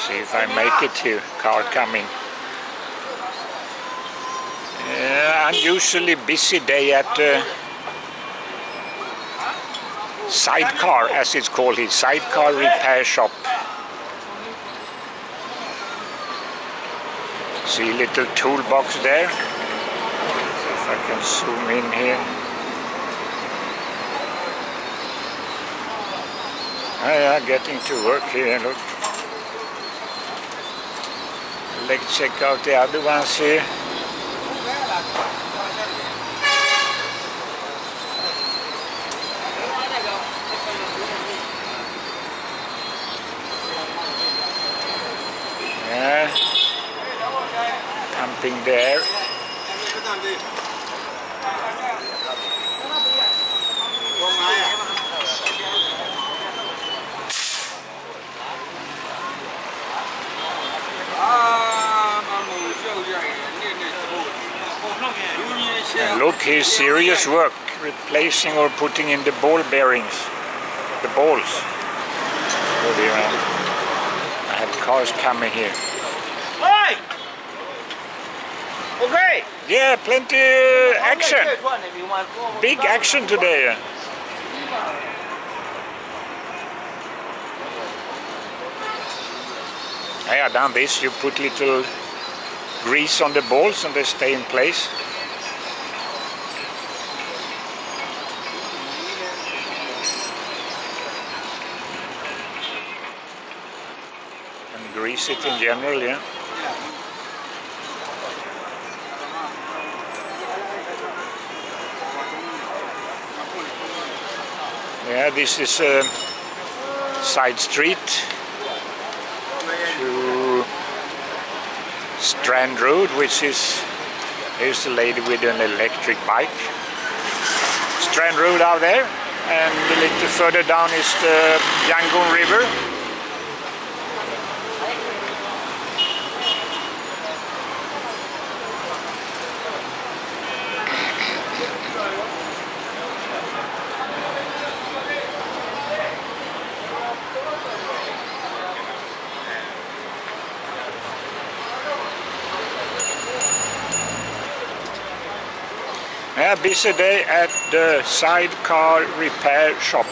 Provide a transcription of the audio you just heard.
See if I make it here. Car coming. Unusually busy day at sidecar, as it's called here, sidecar repair shop. See a little toolbox there. See if I can zoom in here. Yeah, getting to work here, look. Let's check out the other ones here. Yeah, pumping the air. And look, here's serious work, replacing or putting in the ball bearings, the balls. I have cars coming here. Hey! Okay. Yeah, plenty action. Big action today. I have done this. You put little grease on the balls and they stay in place. And grease it in general, yeah. Yeah, this is a side street to Strand Road, which is, here's the lady with an electric bike. Strand Road out there, and a little further down is the Yangon River. Yeah, busy day at the sidecar repair shop.